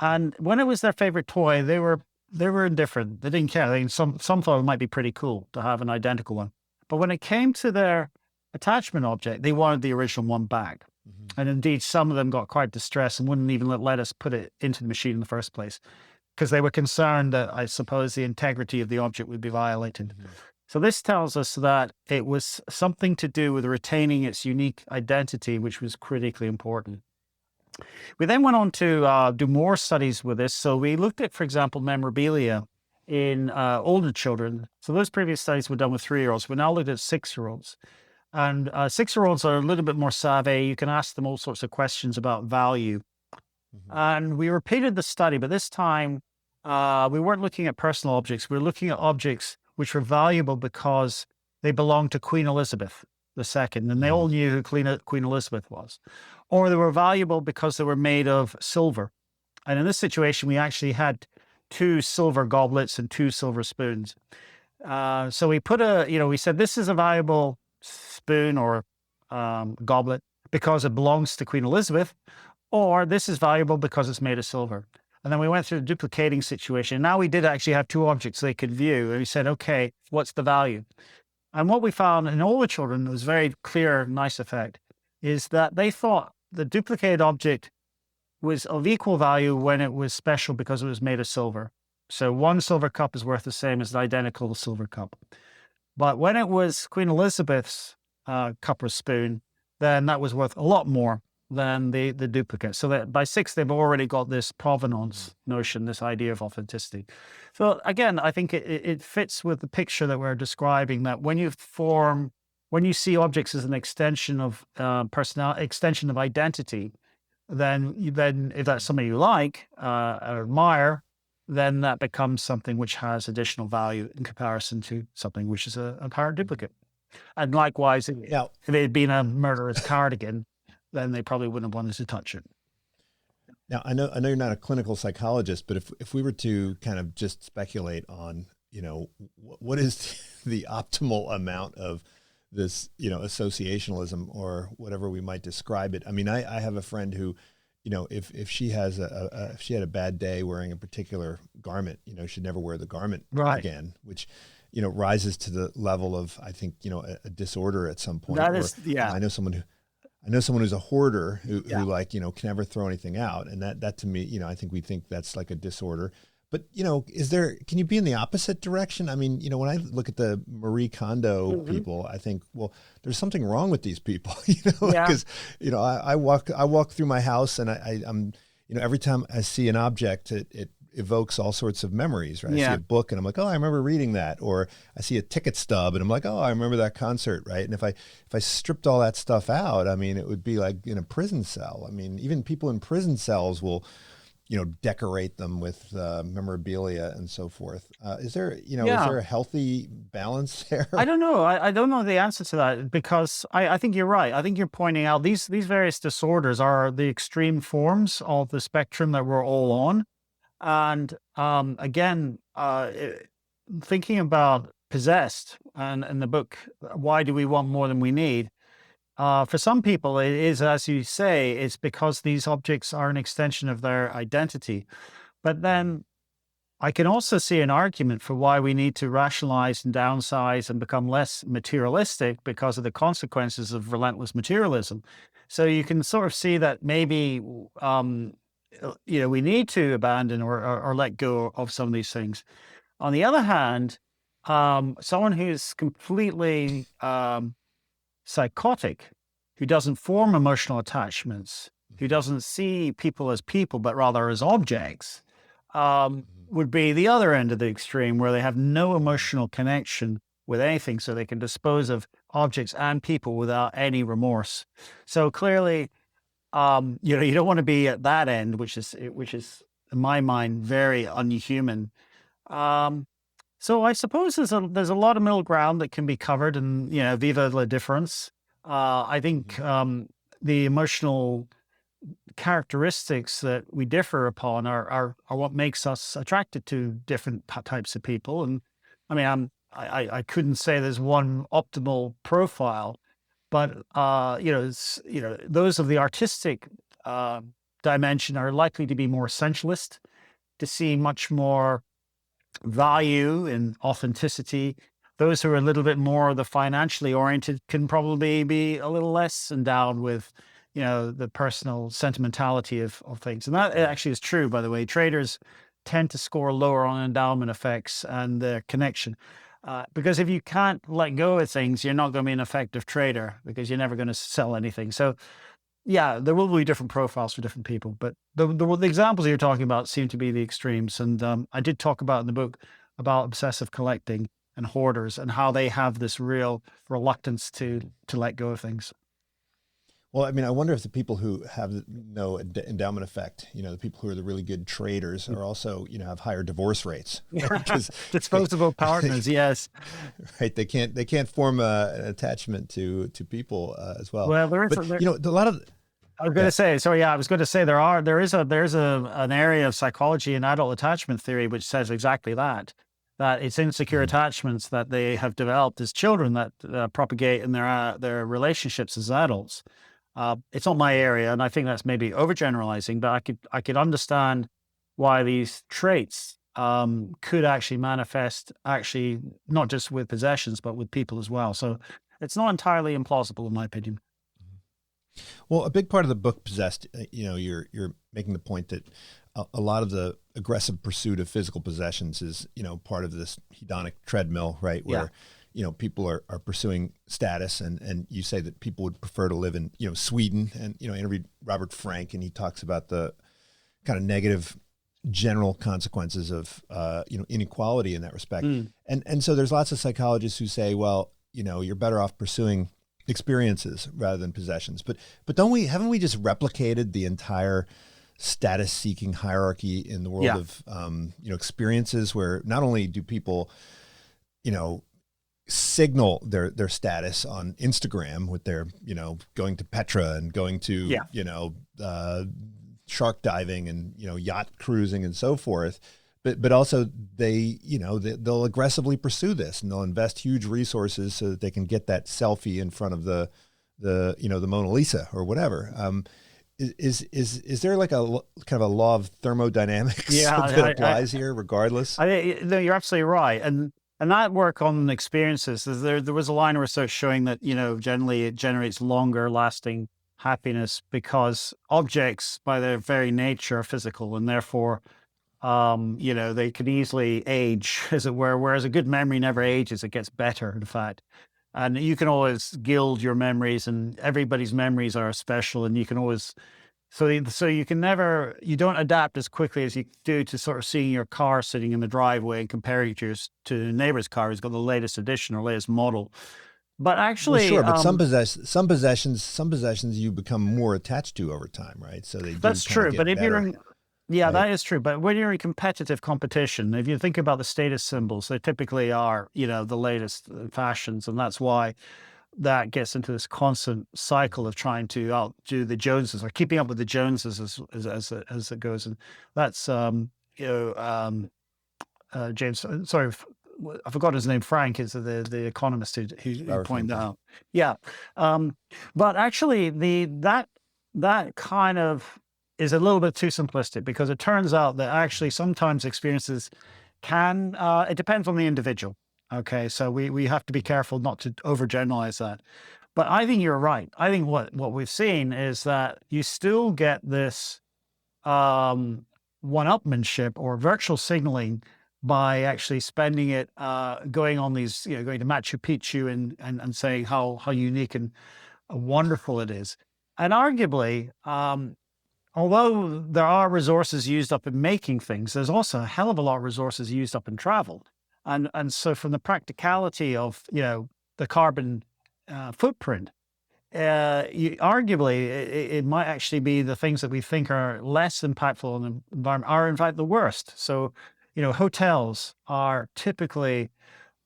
Speaker 3: And when it was their favorite toy, they were indifferent. They didn't care. Some thought it might be pretty cool to have an identical one. But when it came to their attachment object, they wanted the original one back. And indeed, some of them got quite distressed and wouldn't even let us put it into the machine in the first place, because they were concerned that, I suppose, the integrity of the object would be violated. So this tells us that it was something to do with retaining its unique identity, which was critically important. We then went on to do more studies with this. So we looked at, for example, memorabilia in older children. So those previous studies were done with 3-year-olds. We now looked at 6-year-olds. And 6-year-olds are a little bit more savvy. You can ask them all sorts of questions about value. And we repeated the study, but this time we weren't looking at personal objects. We were looking at objects which were valuable because they belonged to Queen Elizabeth II, and they all knew who Queen Elizabeth was. Or they were valuable because they were made of silver. And in this situation, we actually had 2 silver goblets and 2 silver spoons. So we put we said, this is a valuable spoon or goblet because it belongs to Queen Elizabeth, or this is valuable because it's made of silver. And then we went through the duplicating situation. Now we did actually have 2 objects they could view. And we said, okay, what's the value? And what we found in all the children, it was very clear, nice effect, is that they thought the duplicated object was of equal value when it was special because it was made of silver. So 1 silver cup is worth the same as an identical silver cup. But when it was Queen Elizabeth's cup or spoon, then that was worth a lot more than the duplicate. So that by 6, they've already got this provenance notion, this idea of authenticity. So again, I think it fits with the picture that we're describing, that when you see objects as an extension of extension of identity, then if that's something you like or admire, then that becomes something which has additional value in comparison to something which is a apparent duplicate. And likewise, if it had been a murderer's cardigan, then they probably wouldn't have wanted to touch it.
Speaker 2: Now, I know you're not a clinical psychologist, but if we were to kind of just speculate on, what is the optimal amount of this, associationalism or whatever we might describe it. I mean, I have a friend who, if she has if she had a bad day wearing a particular garment, she'd never wear the garment again, which, rises to the level of, I think, a disorder at some point. I know someone who's a hoarder who like, can never throw anything out. And that to me, I think we think that's like a disorder. But, can you be in the opposite direction? I mean, when I look at the Marie Kondo people, I think, well, there's something wrong with these people, because, I walk through my house and I'm, every time I see an object, it evokes all sorts of memories, right? I see a book and I'm like, oh, I remember reading that. Or I see a ticket stub and I'm like, oh, I remember that concert, right? And if I stripped all that stuff out, I mean, it would be like in a prison cell. I mean, even people in prison cells will, decorate them with memorabilia and so forth. Is there a healthy balance there?
Speaker 3: I don't know. I don't know the answer to that, because I think you're right. I think you're pointing out these various disorders are the extreme forms of the spectrum that we're all on. And again, thinking about possessed and in the book, Why Do We Want More Than We Need? For some people, it is, as you say, it's because these objects are an extension of their identity. But then I can also see an argument for why we need to rationalize and downsize and become less materialistic because of the consequences of relentless materialism. So you can sort of see that maybe, we need to abandon or let go of some of these things. On the other hand, someone who's completely psychotic, who doesn't form emotional attachments, who doesn't see people as people, but rather as objects, would be the other end of the extreme, where they have no emotional connection with anything, so they can dispose of objects and people without any remorse. So clearly, you don't want to be at that end, which is in my mind very unhuman. So I suppose there's a lot of middle ground that can be covered, and viva la difference. I think the emotional characteristics that we differ upon are what makes us attracted to different types of people. And I mean, I couldn't say there's one optimal profile, but those of the artistic dimension are likely to be more essentialist, to see much more value in authenticity. Those who are a little bit more the financially oriented can probably be a little less endowed with, the personal sentimentality of things. And that actually is true, by the way. Traders tend to score lower on endowment effects and their connection. Because if you can't let go of things, you're not going to be an effective trader because you're never going to sell anything. So yeah, there will be different profiles for different people, but the examples you're talking about seem to be the extremes. And I did talk about in the book about obsessive collecting and hoarders and how they have this real reluctance to let go of things.
Speaker 2: Well, I mean, I wonder if the people who have no endowment effect, the people who are the really good traders are also, have higher divorce rates. Right?
Speaker 3: Disposable partners, yes.
Speaker 2: Right. They can't form an attachment to people as well.
Speaker 3: Well, there is,
Speaker 2: a lot of.
Speaker 3: I was going to say, I was going to say there's an area of psychology and adult attachment theory which says exactly that it's insecure attachments that they have developed as children that propagate in their relationships as adults. It's not my area, and I think that's maybe overgeneralizing, but I could understand why these traits could actually manifest not just with possessions, but with people as well. So it's not entirely implausible, in my opinion.
Speaker 2: Well, a big part of the book, Possessed, you're making the point that a lot of the aggressive pursuit of physical possessions is, part of this hedonic treadmill, right? Where, people are pursuing status, and you say that people would prefer to live in, Sweden, and, I interviewed Robert Frank, and he talks about the kind of negative general consequences of, inequality in that respect. And so there's lots of psychologists who say, well, you're better off pursuing experiences rather than possessions. But haven't we just replicated the entire status seeking hierarchy in the world of, experiences, where not only do people, signal their status on Instagram with their, going to Petra and going to, shark diving and, yacht cruising and so forth. But also they'll aggressively pursue this, and they'll invest huge resources so that they can get that selfie in front of the Mona Lisa or whatever. Is there like a kind of a law of thermodynamics that applies here regardless?
Speaker 3: No, you're absolutely right. And that work on experiences, there was a line of research showing that, generally it generates longer lasting happiness because objects by their very nature are physical, and therefore they could easily age, as it were, whereas a good memory never ages. It gets better, in fact. And you can always gild your memories, and everybody's memories are special, and you can always, so you don't adapt as quickly as you do to sort of seeing your car sitting in the driveway and comparing it to your neighbor's car who's got the latest edition or latest model. But actually,
Speaker 2: well, sure, but some possessions you become more attached to over time, right? So
Speaker 3: that's true. But if
Speaker 2: better.
Speaker 3: Yeah, that is true. But when you're in competitive competition, if you think about the status symbols, they typically are, the latest fashions. And that's why that gets into this constant cycle of trying to outdo the Joneses or keeping up with the Joneses as it goes. And that's, James, sorry, I forgot his name. Frank is the economist who pointed that out. Yeah. But actually that kind of is a little bit too simplistic, because it turns out that actually sometimes experiences can, it depends on the individual. Okay. So we have to be careful not to overgeneralize that. But I think you're right. I think what we've seen is that you still get this one-upmanship or virtual signaling by actually spending it, going on these, going to Machu Picchu and saying how unique and wonderful it is. And arguably, although there are resources used up in making things, there's also a hell of a lot of resources used up in travel. And so from the practicality of, the carbon footprint, arguably it might actually be the things that we think are less impactful on the environment are in fact the worst. So, hotels are typically,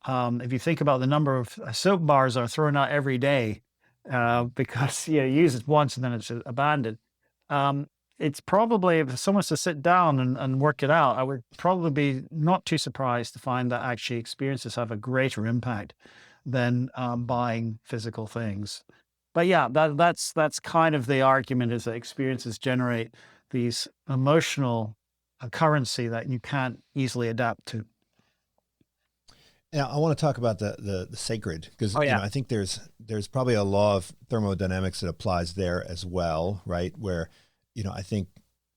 Speaker 3: if you think about the number of soap bars are thrown out every day, because you use it once and then it's abandoned. It's probably, if someone was to sit down and work it out, I would probably be not too surprised to find that actually experiences have a greater impact than buying physical things. But yeah, that's kind of the argument, is that experiences generate these emotional currency that you can't easily adapt to.
Speaker 2: Yeah, I want to talk about the sacred, because
Speaker 3: Oh, yeah.
Speaker 2: I think there's probably a law of thermodynamics that applies there as well, right? Where I think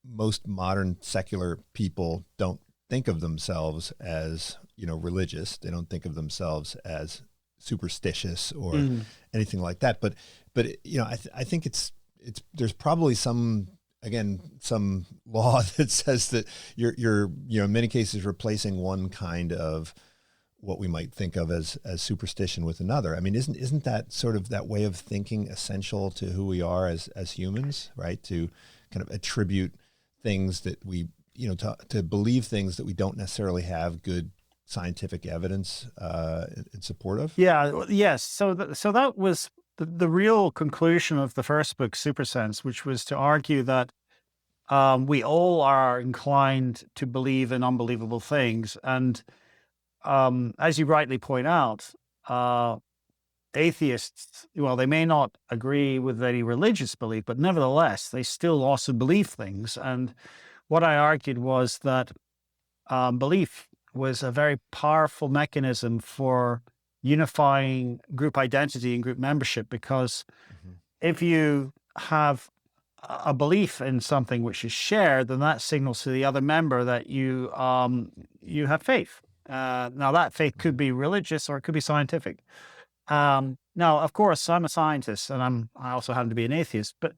Speaker 2: most modern secular people don't think of themselves as religious. They don't think of themselves as superstitious or anything like that. But I think it's there's probably some law that says that you're in many cases replacing one kind of what we might think of as superstition with another. I mean, isn't that sort of that way of thinking essential to who we are as humans, right? To kind of attribute things that we, to believe things that we don't necessarily have good scientific evidence in support of?
Speaker 3: Yeah. Yes. So that was the real conclusion of the first book, Supersense, which was to argue that we all are inclined to believe in unbelievable things. And as you rightly point out, atheists, well, they may not agree with any religious belief, but nevertheless, they still also believe things. And what I argued was that belief was a very powerful mechanism for unifying group identity and group membership, because if you have a belief in something which is shared, then that signals to the other member that you have faith. Now, that faith could be religious or it could be scientific. Now, of course, I'm a scientist, and I also happen to be an atheist, but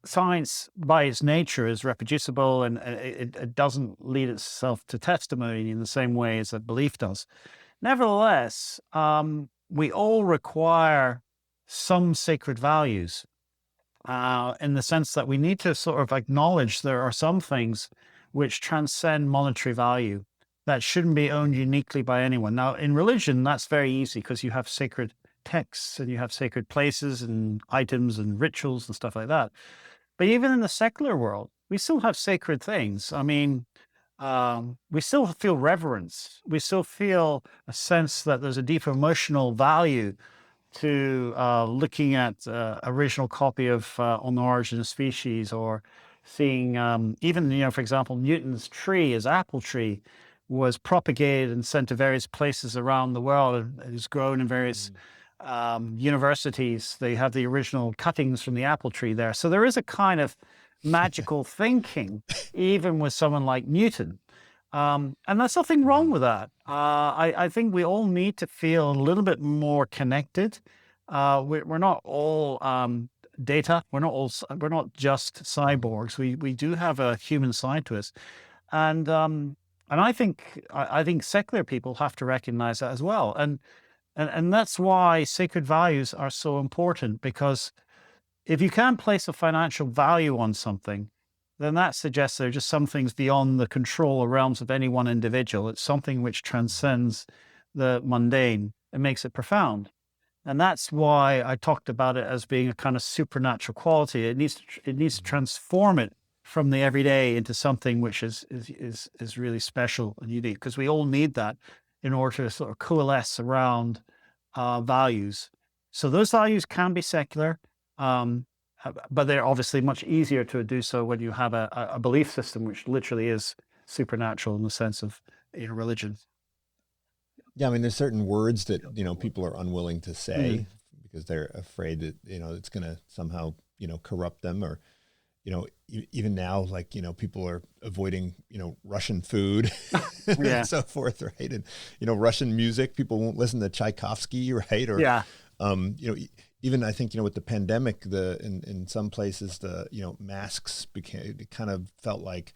Speaker 3: science, by its nature, is reproducible, and it doesn't lead itself to testimony in the same way as a belief does. Nevertheless, we all require some sacred values, in the sense that we need to sort of acknowledge there are some things which transcend monetary value that shouldn't be owned uniquely by anyone. Now, in religion, that's very easy because you have sacred texts and you have sacred places and items and rituals and stuff like that. But even in the secular world, we still have sacred things. I mean, we still feel reverence. We still feel a sense that there's a deep emotional value to looking at original copy of On the Origin of Species, or seeing even, for example, Newton's tree, his apple tree, was propagated and sent to various places around the world. It was grown in various universities. They have the original cuttings from the apple tree there. So there is a kind of magical thinking, even with someone like Newton. And there's nothing wrong with that. I think we all need to feel a little bit more connected. We're not all data. We're not just cyborgs. We do have a human side to us, and I think secular people have to recognize that as well. And that's why sacred values are so important, because if you can't place a financial value on something, then that suggests there are just some things beyond the control or realms of any one individual. It's something which transcends the mundane and makes it profound. And that's why I talked about it as being a kind of supernatural quality. It needs to transform it from the everyday into something which is really special and unique, because we all need that in order to sort of coalesce around values. So those values can be secular, but they're obviously much easier to do so when you have a belief system which literally is supernatural in the sense of religion.
Speaker 2: Yeah, I mean, there's certain words that people are unwilling to say because they're afraid that it's going to somehow corrupt them, or even now, like people are avoiding Russian food and so forth, right? And Russian music, people won't listen to Tchaikovsky, right? Or even I think with the pandemic, in some places the masks it kind of felt like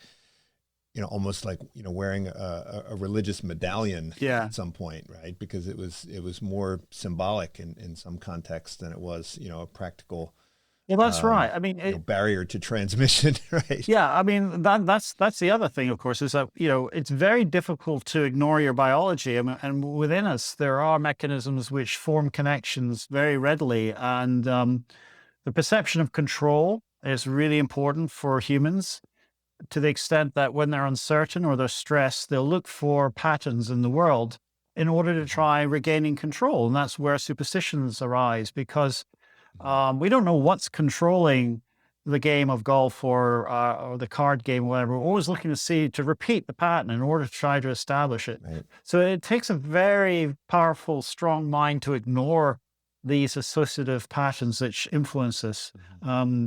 Speaker 2: almost like wearing a religious medallion at some point, right? Because it was more symbolic in some contexts than it was a practical.
Speaker 3: Well, that's right. I mean,
Speaker 2: barrier to transmission, right?
Speaker 3: Yeah, I mean that's the other thing, of course, is that it's very difficult to ignore your biology, and within us there are mechanisms which form connections very readily, and the perception of control is really important for humans, to the extent that when they're uncertain or they're stressed, they'll look for patterns in the world in order to try regaining control, and that's where superstitions arise, because we don't know what's controlling the game of golf or the card game, or whatever. We're always looking to repeat the pattern in order to try to establish it.
Speaker 2: Right.
Speaker 3: So it takes a very powerful, strong mind to ignore these associative patterns that influence us,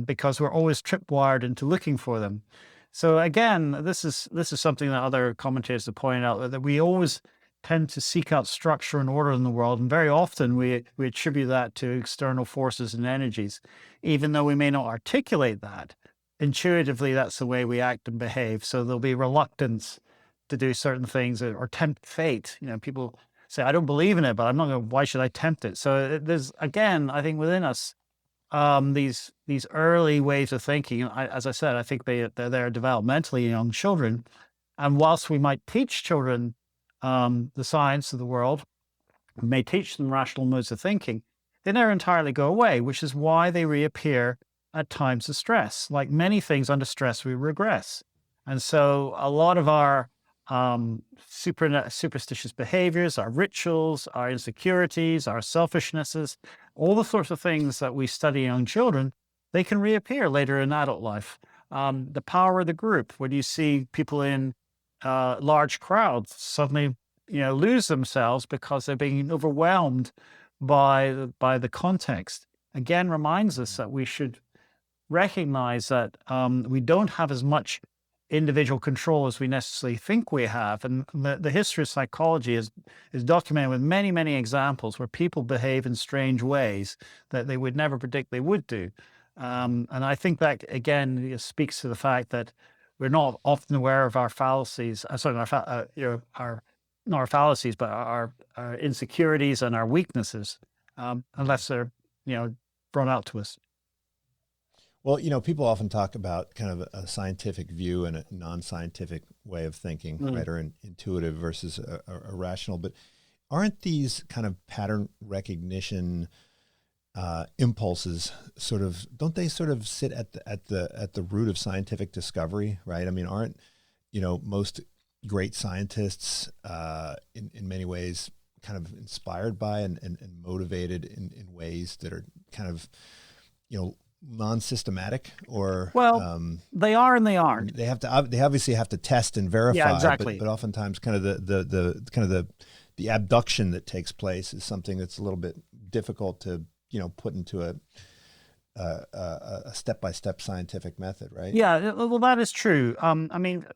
Speaker 3: because we're always tripwired into looking for them. So again, this is something that other commentators have pointed out, that we always tend to seek out structure and order in the world, and very often we attribute that to external forces and energies, even though we may not articulate that. Intuitively, that's the way we act and behave. So there'll be reluctance to do certain things, or tempt fate. People say, I don't believe in it, but I'm not going, why should I tempt it? So there's, again, I think within us, these early ways of thinking. As I said, I think they're there developmentally in young children. And whilst we might teach children the science of the world, we may teach them rational modes of thinking, they never entirely go away, which is why they reappear at times of stress. Like many things, under stress, we regress. And so a lot of our superstitious behaviors, our rituals, our insecurities, our selfishnesses, all the sorts of things that we study in young children, they can reappear later in adult life. The power of the group, when you see people in large crowds suddenly, lose themselves because they're being overwhelmed by the context, again reminds us that we should recognize that we don't have as much individual control as we necessarily think we have. And the history of psychology is documented with many, many examples where people behave in strange ways that they would never predict they would do. And I think that, again, speaks to the fact that we're not often aware of our fallacies, not our fallacies, but our insecurities and our weaknesses, unless they're, brought out to us.
Speaker 2: Well, people often talk about kind of a scientific view and a non-scientific way of thinking, right, or an intuitive versus a rational. But aren't these kind of pattern recognition impulses don't they sort of sit at the root of scientific discovery, right? I mean, aren't most great scientists in many ways kind of inspired by and motivated in ways that are kind of non-systematic, or
Speaker 3: they are and they aren't.
Speaker 2: They obviously have to test and verify.
Speaker 3: Yeah, exactly.
Speaker 2: But oftentimes kind of the abduction that takes place is something that's a little bit difficult to put into a step-by-step scientific method, right?
Speaker 3: Yeah, well, that is true. I mean,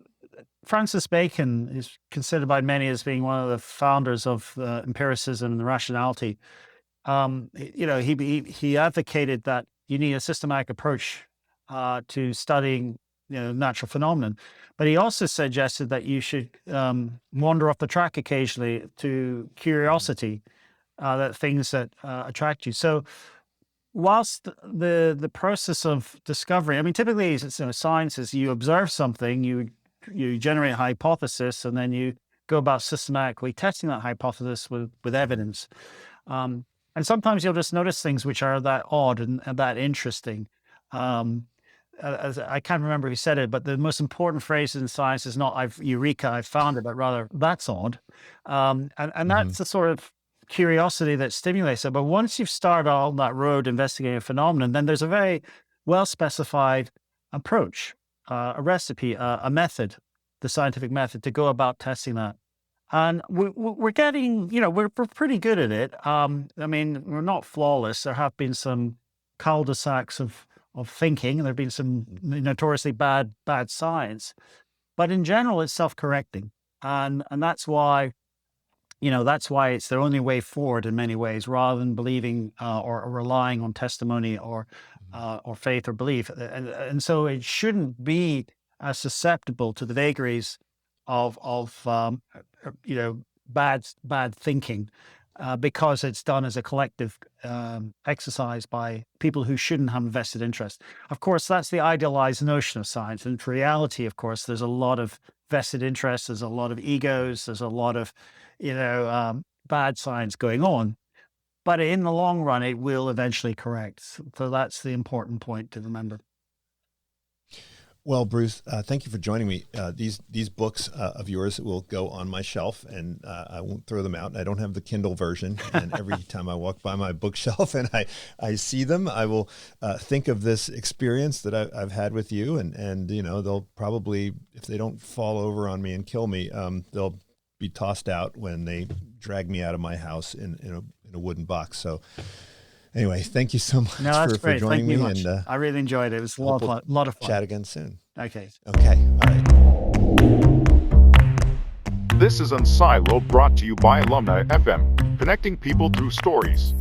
Speaker 3: Francis Bacon is considered by many as being one of the founders of empiricism and the rationality. He advocated that you need a systematic approach to studying natural phenomenon, but he also suggested that you should wander off the track occasionally to curiosity, that things that attract you. So whilst the process of discovery, I mean, typically science is you observe something, you generate a hypothesis, and then you go about systematically testing that hypothesis with evidence. And sometimes you'll just notice things which are that odd and that interesting. As I can't remember who said it, but the most important phrase in science is not "Eureka, I found it," but rather "That's odd." And that's the sort of curiosity that stimulates it. But once you've started on that road investigating a phenomenon, then there's a very well-specified approach, a recipe, a method, the scientific method to go about testing that. And we're getting, we're pretty good at it. I mean, we're not flawless. There have been some cul-de-sacs of thinking, and there have been some notoriously bad science. But in general, it's self-correcting. And that's why, it's the only way forward in many ways, rather than believing or relying on testimony or faith or belief. And so it shouldn't be as susceptible to the vagaries of bad thinking, because it's done as a collective exercise by people who shouldn't have a vested interest. Of course, that's the idealized notion of science. And for reality, of course, there's a lot of vested interests, there's a lot of egos, there's a lot of, bad science going on. But in the long run, it will eventually correct. So that's the important point to remember.
Speaker 2: Well, Bruce, thank you for joining me. These books of yours will go on my shelf, and I won't throw them out. I don't have the Kindle version, and every time I walk by my bookshelf and I see them, I will think of this experience that I've had with you, and they'll probably, if they don't fall over on me and kill me, they'll be tossed out when they drag me out of my house in a wooden box. So. Anyway, thank you so much for joining me.
Speaker 3: Much. And I really enjoyed it. It was a lot of fun.
Speaker 2: Chat again soon.
Speaker 3: Okay.
Speaker 2: Okay. All right.
Speaker 1: This is Unsilo, brought to you by Alumni FM, connecting people through stories.